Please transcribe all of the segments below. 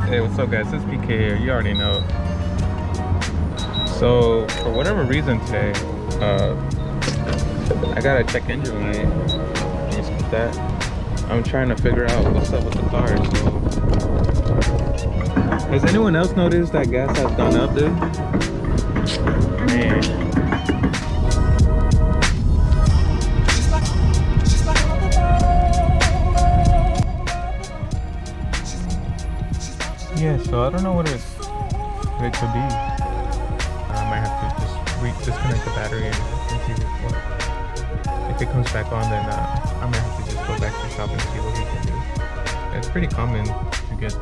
Hey, what's up guys, it's PK here, you already know. So, for whatever reason today, I got a check engine light. Let me skip that. I'm trying to figure out what's up with the car, so. Has anyone else noticed that gas has gone up, dude? Man. Yeah, so I don't know what it could be. I might have to just disconnect the battery and see what. If it comes back on, then I might have to just go back to the shop and see what he can do. It's pretty common to get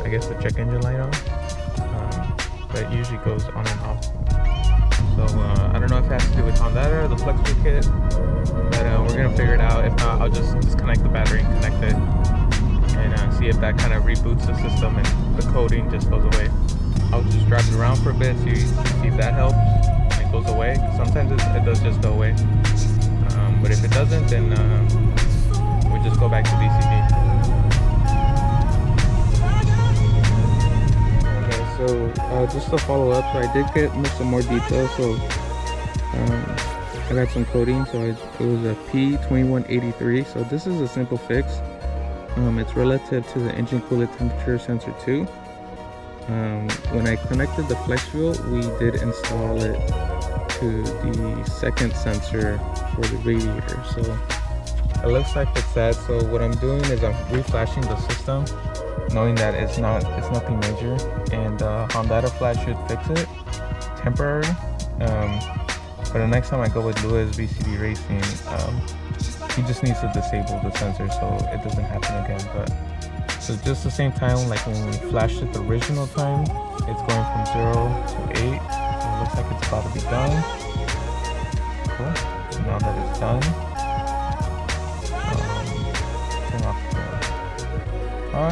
I guess the check engine light on, but it usually goes on and off. So I don't know if it has to do with Honda or the flexor kit, but we're gonna figure it out. If not, I'll just disconnect the battery and connect it. And see if that kind of reboots the system and the coding just goes away. I'll just drive it around for a bit, see if that helps and it goes away. Sometimes it does just go away. But if it doesn't, then we'll just go back to DCD. Okay, so just to follow up, so I did get some more details. So I got some coding, so it was a P2183. So this is a simple fix. It's relative to the engine coolant temperature sensor 2. When I connected the flex fuel, we did install it to the second sensor for the radiator. So it looks like it's that. So what I'm doing is I'm reflashing the system, knowing that it's nothing major, and Honda flash should fix it temporary. But the next time I go with Lewis VCD Racing, he just needs to disable the sensor so it doesn't happen again. But so just the same time, like when we flashed it the original time, it's going from 0 to 8. So it looks like it's about to be done. Cool. So now that it's done, turn off the car.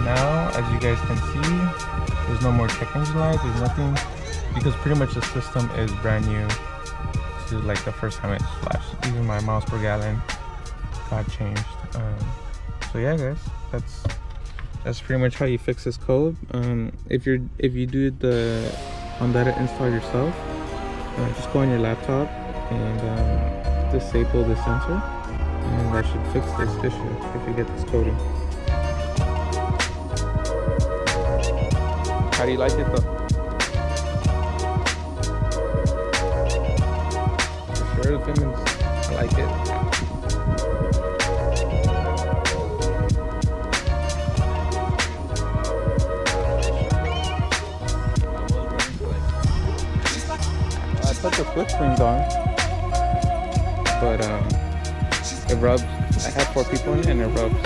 Now, as you guys can see, there's no more check engine light, there's nothing, because pretty much the system is brand new. This is like the first time it's flashed. Even my miles per gallon got changed. So yeah guys, that's pretty much how you fix this code. If you do the Honda install yourself, just go on your laptop and disable the sensor, and that should fix this issue if you get this coding. How do you like it though? For sure, the Simmons, I like it. I put the split springs on, but it rubs. I have 4 people in it and it rubs.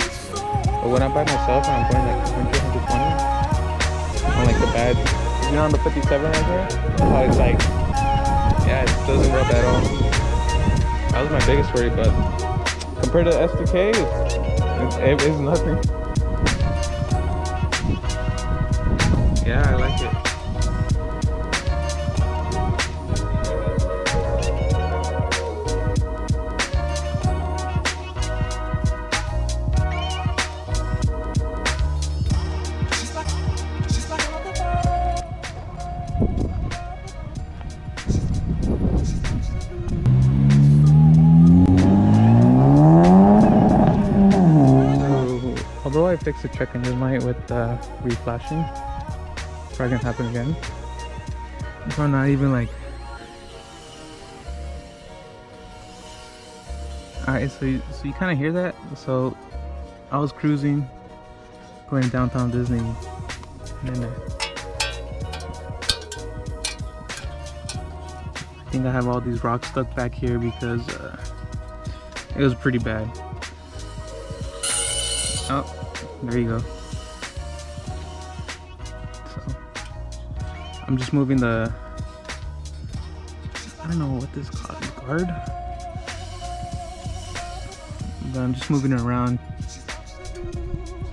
But when I'm by myself and I'm going like 100, 120, on like the bad, you know, on the 57 right here, how it's like, yeah, it doesn't rub at all. That was my biggest worry, but compared to the S2K, it's nothing. Yeah, I like it. Although I fixed the check engine light with reflashing, probably gonna happen again. So not even like. Alright, so you kind of hear that? So I was cruising, going to downtown Disney, and then I think I have all these rocks stuck back here because it was pretty bad. Oh, there you go. So I'm just moving the, I don't know what this is called, guard? But I'm just moving it around,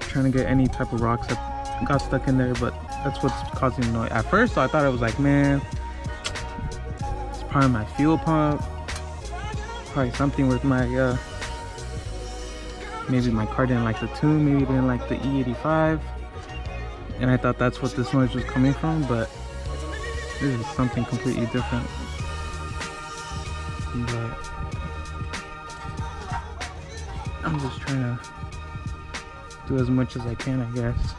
trying to get any type of rocks that got stuck in there, but that's what's causing the noise. At first I thought it was like, man, probably my fuel pump, probably something with my maybe my car didn't like the tune, maybe it didn't like the E85, and I thought that's what this noise was coming from, but this is something completely different. But I'm just trying to do as much as I can, I guess.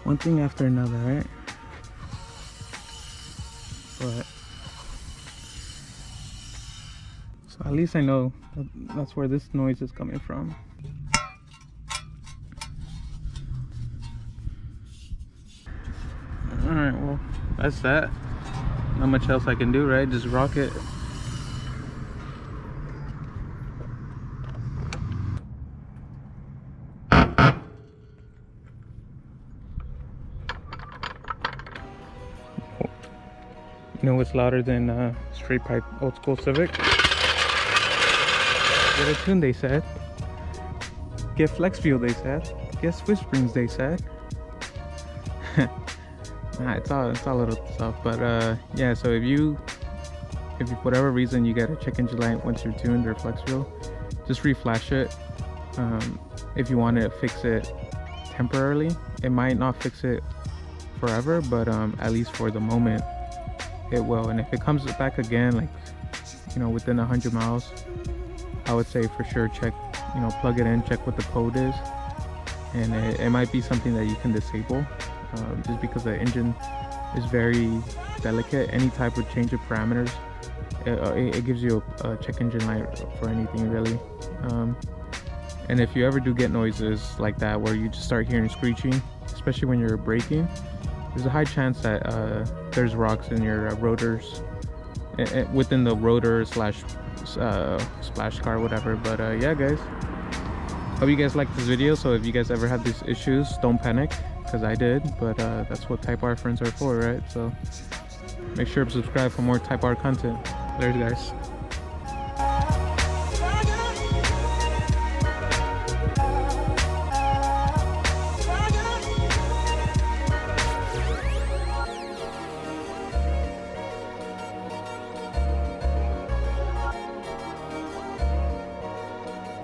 One thing after another, right? But so at least I know that's where this noise is coming from. Alright, well, that's that. Not much else I can do, right? Just rock it. You know what's louder than straight pipe old school Civic? Get a tune, they said. Get flex fuel, they said. Get switch springs, they said. Nah, it's all a little stuff, but yeah. So if you for whatever reason you get a check engine light once you're tuned or flex fuel, just reflash it. If you want to fix it temporarily, it might not fix it forever, but at least for the moment it will. And if it comes back again, like, you know, within 100 miles, I would say for sure check, you know, plug it in, check what the code is, and it might be something that you can disable, just because the engine is very delicate. Any type of change of parameters, it gives you a check engine light for anything really. And if you ever do get noises like that where you just start hearing screeching, especially when you're braking, there's a high chance that there's rocks in your rotors, within the rotor slash splash car, whatever. But yeah guys, hope you guys liked this video. So if you guys ever have these issues, don't panic, because I did, but that's what Type R friends are for, right? So make sure to subscribe for more Type R content. Later guys.